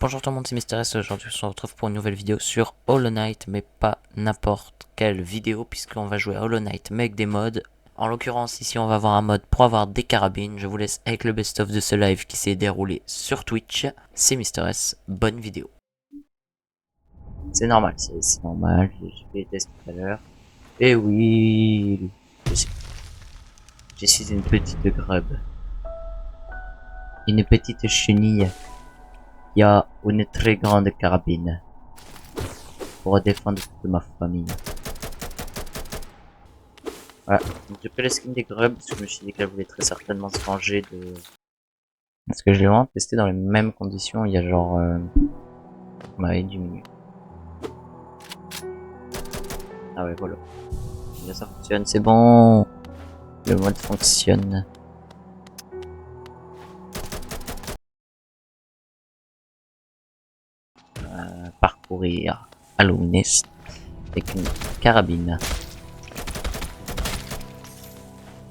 Bonjour tout le monde, c'est Mister S. Aujourd'hui, on se retrouve pour une nouvelle vidéo sur Hollow Knight, mais pas n'importe quelle vidéo, puisqu'on va jouer à Hollow Knight, mais avec des mods. En l'occurrence, ici, on va avoir un mode pour avoir des carabines. Je vous laisse avec le best-of de ce live qui s'est déroulé sur Twitch. C'est Mister S, bonne vidéo. C'est normal, c'est normal, j'ai fait les tests tout à l'heure. Et oui, je suis une petite grub. Une petite chenille qui a une très grande carabine pour défendre toute ma famille. Voilà, donc j'ai pris la skin des grubs parce que je me suis dit qu'elle voulait très certainement se venger de... Parce que je l'ai vraiment testé dans les mêmes conditions il y a genre... Ouais, 10 minutes. Ah ouais, voilà. Là ça fonctionne, c'est bon. Le mode fonctionne. Parcourir Halloween Nest avec une carabine.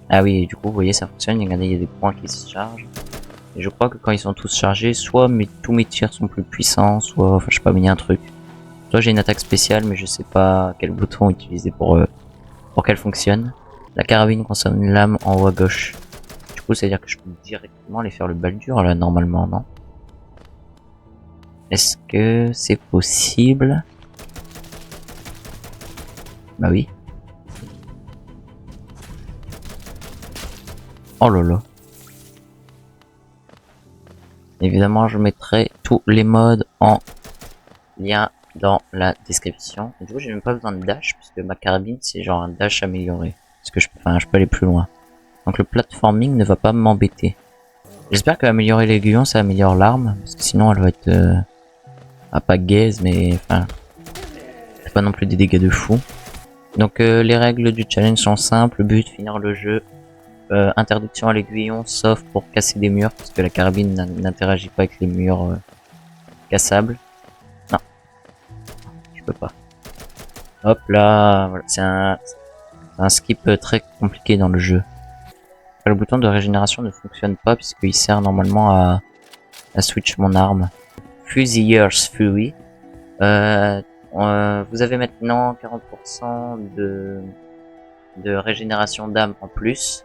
Ah oui, du coup, vous voyez, ça fonctionne. Regardez, il y a des points qui se chargent. Et je crois que quand ils sont tous chargés, soit tous mes tirs sont plus puissants, soit, enfin, je sais pas, mais il y a un truc. Soit j'ai une attaque spéciale, mais je sais pas quel bouton utiliser pour qu'elle fonctionne. La carabine consomme une lame en haut à gauche. Du coup, ça veut dire que je peux directement aller faire le bal dur, là, normalement, non? Est-ce que c'est possible? Bah oui. Oh lolo. Évidemment, je mettrai tous les modes en lien dans la description. Et du coup, j'ai même pas besoin de dash, puisque ma carabine, c'est genre un dash amélioré. Parce que je peux aller plus loin. Donc le platforming ne va pas m'embêter. J'espère qu'améliorer l'aiguillon, ça améliore l'arme, parce que sinon elle va être... pas gaze, mais enfin... C'est pas non plus des dégâts de fou. Donc les règles du challenge sont simples, but, finir le jeu. Interdiction à l'aiguillon, sauf pour casser des murs, parce que la carabine n'interagit pas avec les murs cassables. Non, je peux pas. Hop là, voilà. C'est un skip très compliqué dans le jeu. Le bouton de régénération ne fonctionne pas, puisqu'il sert normalement à switch mon arme. Fusier's Fury. Vous avez maintenant 40% de régénération d'âme en plus.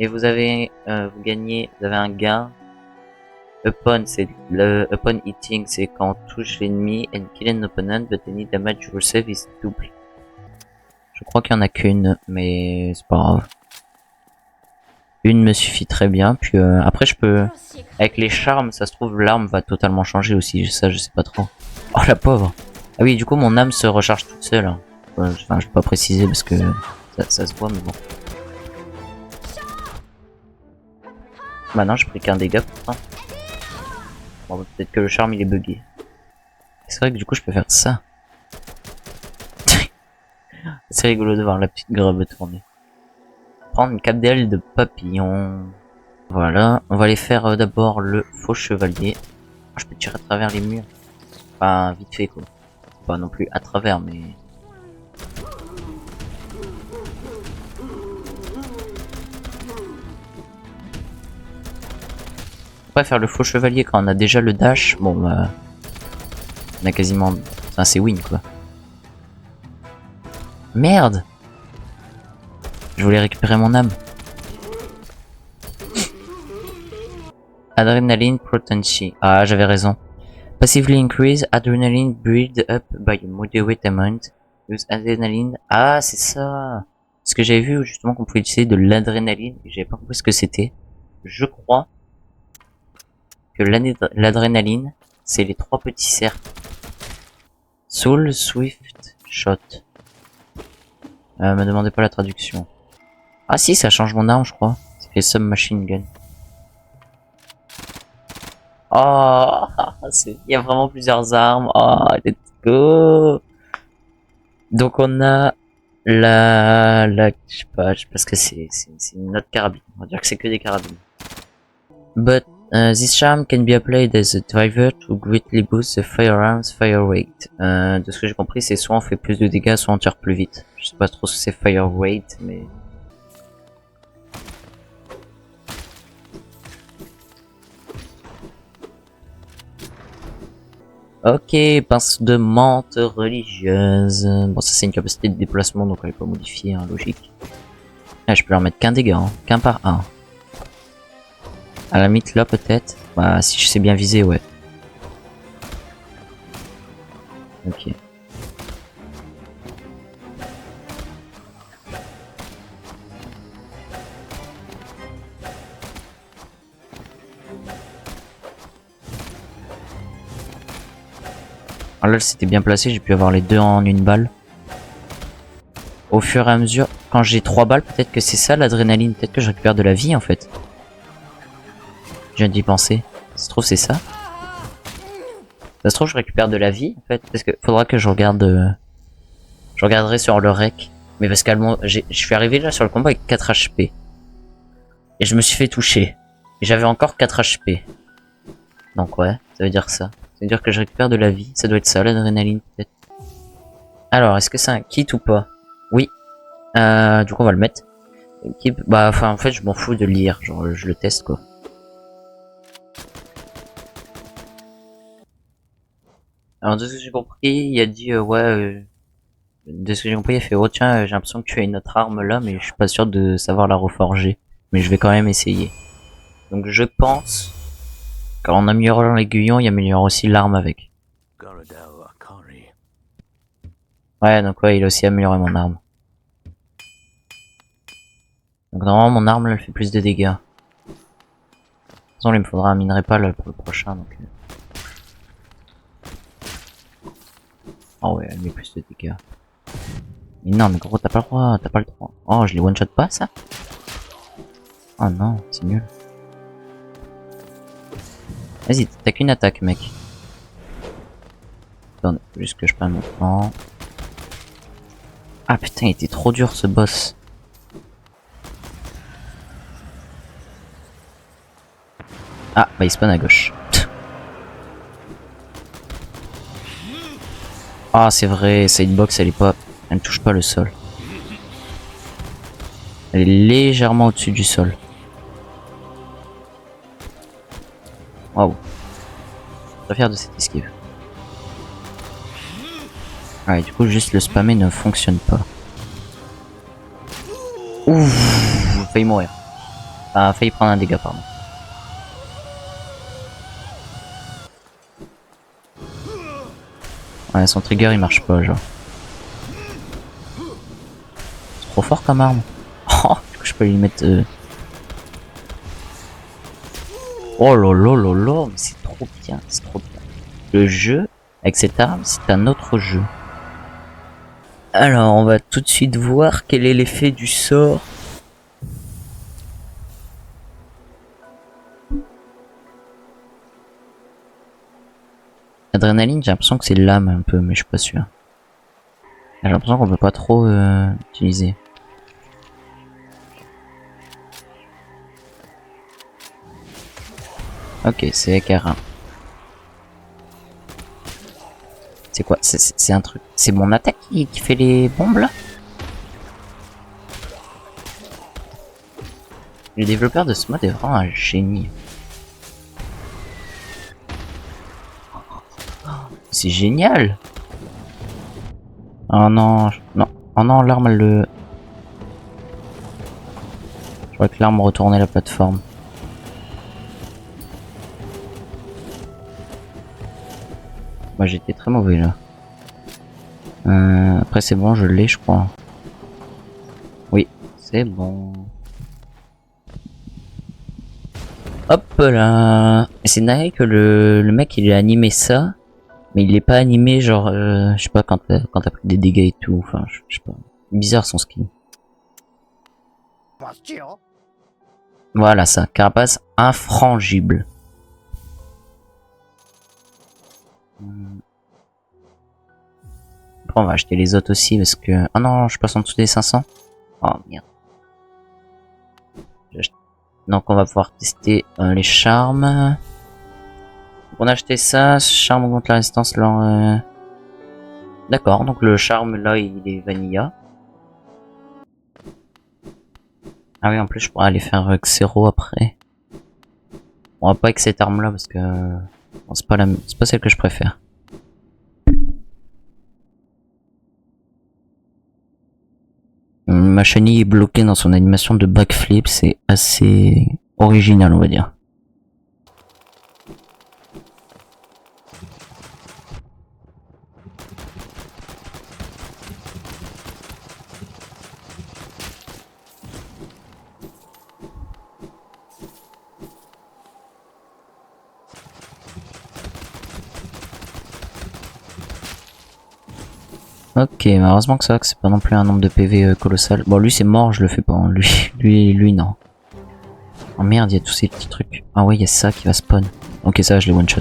Et vous avez un gain. Upon hitting, c'est quand on touche l'ennemi and kill an opponent, but any damage you receive is double. Je crois qu'il y en a qu'une, mais c'est pas grave. Une me suffit très bien, puis après je peux... Avec les charmes, ça se trouve, l'arme va totalement changer aussi, ça je sais pas trop. Oh la pauvre. Ah oui, du coup mon âme se recharge toute seule. Hein. Enfin, je vais pas préciser parce que ça se voit, mais bon. Bah non, j'ai pris qu'un dégât pourtant. Bon, peut-être que le charme il est bugué. C'est vrai que du coup je peux faire ça. C'est rigolo de voir la petite grave tourner. Prendre une cape d'aile de papillon. Voilà, on va aller faire d'abord le faux chevalier. Je peux tirer à travers les murs. Enfin, vite fait quoi. Pas non plus à travers, mais... Après, faire le faux chevalier quand on a déjà le dash, bon bah... On a quasiment... Enfin, c'est win quoi. Merde! Je voulais récupérer mon âme. Adrenaline Potency. Ah, j'avais raison. Passively increase adrenaline build up by a moderate amount. Use adrenaline. Ah, c'est ça. Parce que j'avais vu justement qu'on pouvait utiliser de l'adrénaline et j'avais pas compris ce que c'était. Je crois que l'adrénaline, c'est les trois petits cercles. Soul, Swift, Shot. Me demandez pas la traduction. Ah si, ça change mon arme, je crois. Ça fait Submachine Gun. Oh, il y a vraiment plusieurs armes. Oh, let's go. Donc on a je sais pas ce que c'est une autre carabine. On va dire que c'est que des carabines. But this charm can be applied as a driver to greatly boost the firearm's fire rate. De ce que j'ai compris, c'est soit on fait plus de dégâts, soit on tire plus vite. Je sais pas trop ce que c'est fire rate, mais... Ok, pince de menthe religieuse. Bon, ça c'est une capacité de déplacement, donc elle est pas modifiée, hein, logique. Ah, je peux leur mettre qu'un dégât, hein, qu'un par un. À la limite là peut-être. Bah si je sais bien viser, ouais. Ok. Alors là c'était bien placé, j'ai pu avoir les deux en une balle. Au fur et à mesure, quand j'ai 3 balles, peut-être que c'est ça l'adrénaline, peut-être que je récupère de la vie en fait. Je viens d'y penser. Ça se trouve c'est ça. Ça se trouve je récupère de la vie en fait, parce que faudra que je regarde... Je regarderai sur le rec. Mais parce qu'elle je suis arrivé là sur le combat avec 4 HP. Et je me suis fait toucher. Et j'avais encore 4 HP. Donc ouais, ça veut dire ça. Ça veut dire que je récupère de la vie. Ça doit être ça l'adrénaline peut-être. Alors, est-ce que c'est un kit ou pas? Oui. Du coup on va le mettre. Bah enfin en fait je m'en fous de lire. Genre je le teste quoi. Alors de ce que j'ai compris, il a dit ouais... de ce que j'ai compris, il a fait oh tiens j'ai l'impression que tu as une autre arme là mais je suis pas sûr de savoir la reforger. Mais je vais quand même essayer. Donc je pense qu'en améliorant l'aiguillon, il améliore aussi l'arme avec. Ouais donc ouais il a aussi amélioré mon arme. Donc normalement mon arme là, elle fait plus de dégâts. De toute façon il me faudra un minerai pâle pour le prochain donc... Oh ouais elle met plus de dégâts. Mais non mais gros t'as pas le droit, t'as pas le droit. Oh je les one shot pas ça? Oh non c'est nul. Vas-y t'as qu'une attaque mec. Attends juste que je prenne mon temps. Ah putain il était trop dur ce boss. Ah bah il spawn à gauche. Ah c'est vrai, sa hitbox elle est pas... Elle ne touche pas le sol. Elle est légèrement au-dessus du sol. Waouh. Très fier de cette esquive. Ouais du coup juste le spammer ne fonctionne pas. Ouh, j'ai failli mourir. Ah, failli prendre un dégât pardon. Ouais son trigger il marche pas genre. C'est trop fort comme arme. Oh, du coup je peux lui mettre... Oh lolo, mais c'est trop bien, c'est trop bien. Le jeu, avec cette arme, c'est un autre jeu. Alors, on va tout de suite voir quel est l'effet du sort. Adrénaline, j'ai l'impression que c'est l'âme un peu, mais je suis pas sûr. J'ai l'impression qu'on peut pas trop utiliser. Ok, c'est écart 1. C'est quoi? C'est un truc... C'est mon attaque qui fait les bombes là? Le développeur de ce mode est vraiment un génie. C'est génial! Oh non, non. Oh non, l'arme elle le... Je crois que l'arme retournait la plateforme. Moi j'étais très mauvais là. Après c'est bon, je l'ai je crois. Oui, c'est bon. Hop là. C'est dingue que le mec il a animé ça. Mais il est pas animé genre, je sais pas, quand t'as pris des dégâts et tout. Enfin, je sais pas. Bizarre son skin. Voilà ça, carapace infrangible. Après on va acheter les autres aussi parce que... Ah non, je passe en dessous des 500. Oh merde. Donc on va pouvoir tester les charmes. On a acheté ça, charme augmente la résistance lent. D'accord, donc le charme là il est vanilla. Ah oui en plus je pourrais aller faire Xero après. On va pas avec cette arme là parce que bon, c'est pas celle que je préfère. ma chenille est bloquée dans son animation de backflip, c'est assez original, on va dire. Ok, heureusement que ça va, que c'est pas non plus un nombre de PV colossal. Bon, lui c'est mort, je le fais pas. Hein. Lui non. Oh merde, il y a tous ces petits trucs. Ah ouais, il y a ça qui va spawn. Ok, ça, je les one shot.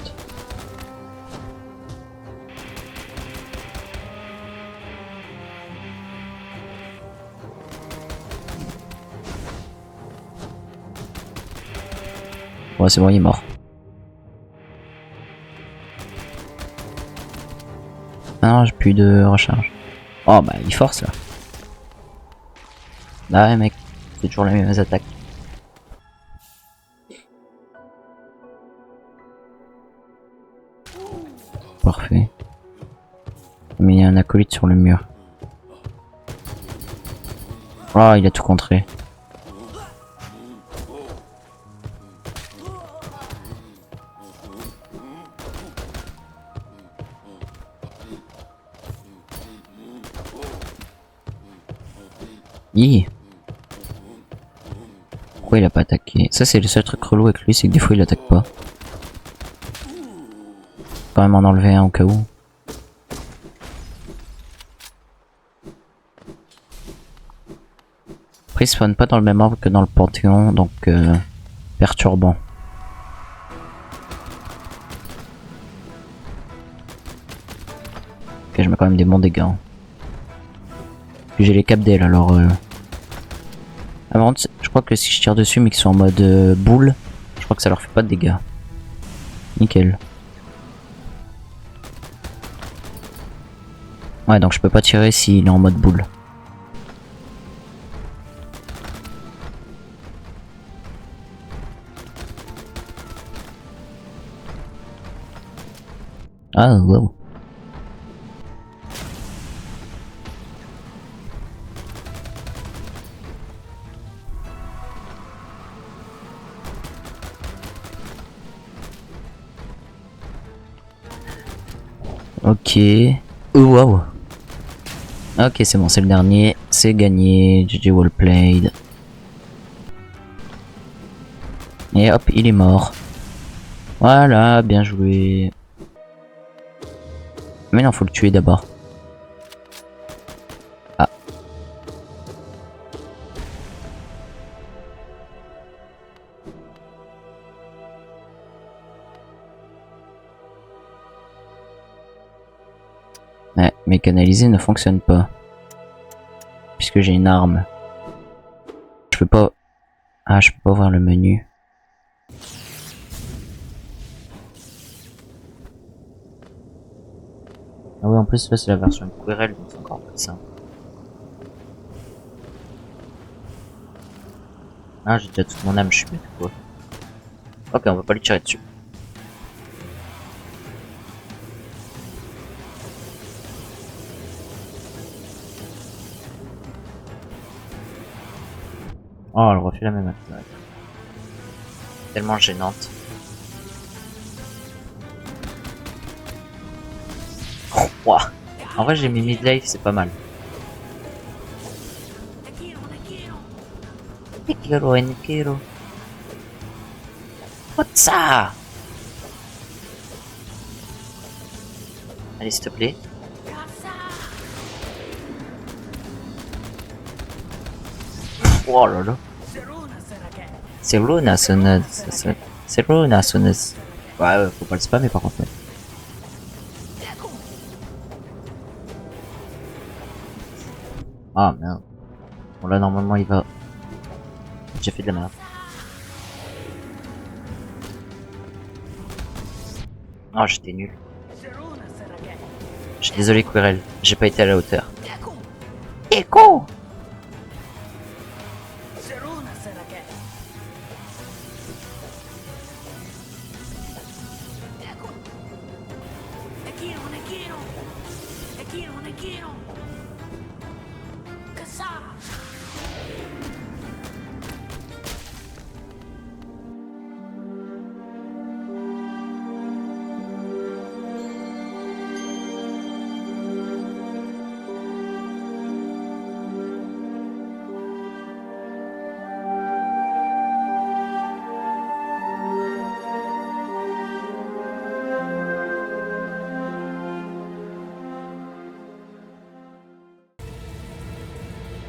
Ouais, c'est bon, il est mort. Ah non, j'ai plus de recharge. Oh bah, il force là. Bah ouais, mec, c'est toujours les mêmes attaques. Parfait. Mais il y a un acolyte sur le mur. Oh, il a tout contré. Hi. Pourquoi il a pas attaqué? Ça c'est le seul truc relou avec lui, c'est que des fois il attaque pas. Quand même en enlever un au cas où. Après il spawn pas dans le même ordre que dans le Panthéon, donc perturbant. Ok, je mets quand même des bons dégâts. Hein. Puis j'ai les cap d'elle alors... Ah, par contre, je crois que si je tire dessus mais qu'ils sont en mode boule, je crois que ça leur fait pas de dégâts. Nickel. Ouais, donc je peux pas tirer s'il est en mode boule. Ah, wow. Ok. Oh, wow. Ok, c'est bon, c'est le dernier. C'est gagné. GG well played. Et hop, il est mort. Voilà, bien joué. Mais non, faut le tuer d'abord. Ah. Ouais, mes canalisés ne fonctionnent pas. Puisque j'ai une arme. Je peux pas... Ah, je peux pas voir le menu. Ah oui, en plus là c'est la version QRL, donc c'est encore plus simple. Ah, j'ai déjà toute mon âme, je suis bête quoi. Ok, on va pas lui tirer dessus. Oh, elle refait la même attaque. Tellement gênante. Oh, wow. En vrai, j'ai mis mid-life, c'est pas mal. Nekiro. What's ça? Allez, s'il te plaît. Oh là là. C'est Luna, c'est Luna, ouais, faut pas le spammer par contre. Ah merde. Bon là normalement il va... J'ai fait de la merde. Oh, j'étais nul. Je suis désolé QRL, j'ai pas été à la hauteur. Echo.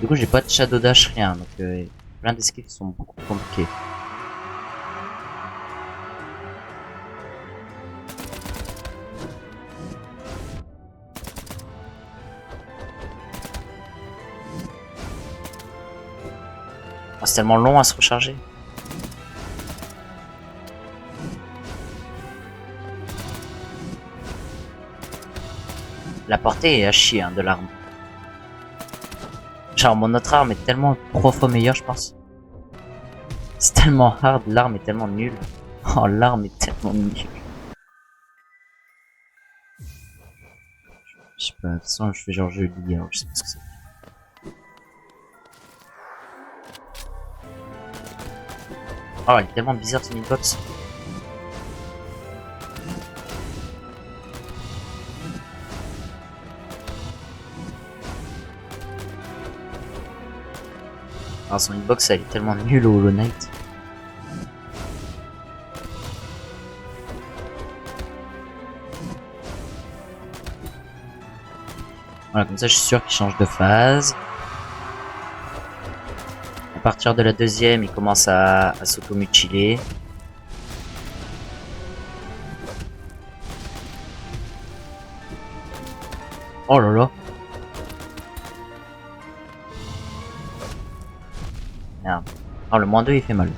Du coup, j'ai pas de shadow dash, rien. Donc, plein d'esquives qui sont beaucoup compliquées. Oh, c'est tellement long à se recharger. La portée est à chier hein, de l'arme. Genre mon autre arme est tellement 3 fois meilleure je pense. C'est tellement hard, l'arme est tellement nulle. Oh l'arme est tellement nulle. Je sais pas, de toute façon je fais genre jeu lis, alors je sais pas ce que c'est. Oh elle est tellement bizarre cette hitbox. Alors son hitbox elle est tellement nulle au Hollow Knight. Voilà, comme ça je suis sûr qu'il change de phase. À partir de la deuxième, il commence à s'auto-mutiler. Oh là là. Merde. Oh le -2 il fait mal.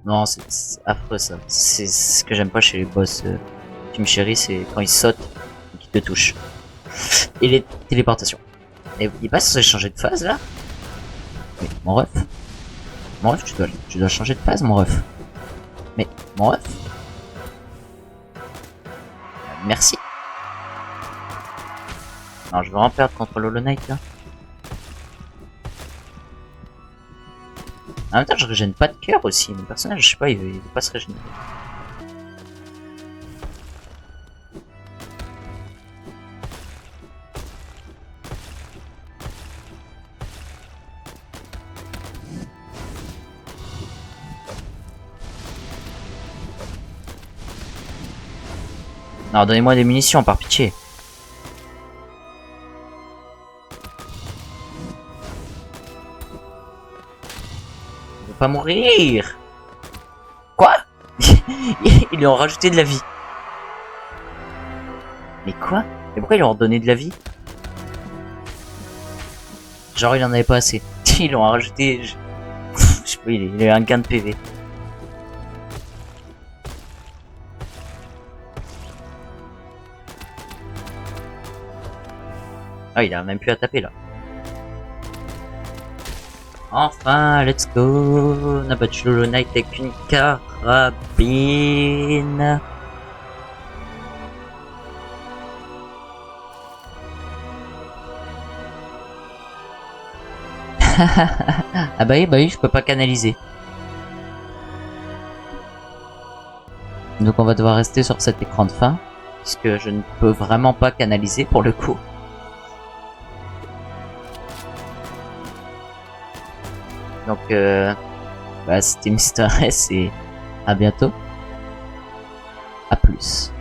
Non, c'est affreux ça. C'est ce que j'aime pas chez les boss Team Cherry, c'est quand ils sautent et qu'ils te touchent. Et les téléportations. Et il passe censé changer de phase là. Mais mon ref. Mon ref, tu dois changer de phase mon ref. Mais mon ref. Merci. Non, je vais en perdre contre Hollow Knight là. En même temps, je régène pas de cœur aussi. Mon personnage, je sais pas, il veut pas se régénérer. Non, donnez-moi des munitions, par pitié. Je veux pas mourir. Quoi? Ils lui ont rajouté de la vie. Mais quoi? Mais pourquoi ils lui ont redonné de la vie? Genre il en avait pas assez. Ils l'ont rajouté. Je sais pas, il a un gain de PV. Ah, il a même plus à taper là. Enfin, let's go. On a battu Hollow Knight avec une carabine. Ah bah oui, je peux pas canaliser. Donc on va devoir rester sur cet écran de fin, puisque je ne peux vraiment pas canaliser pour le coup. Donc bah, c'était Mister S et à bientôt. À plus.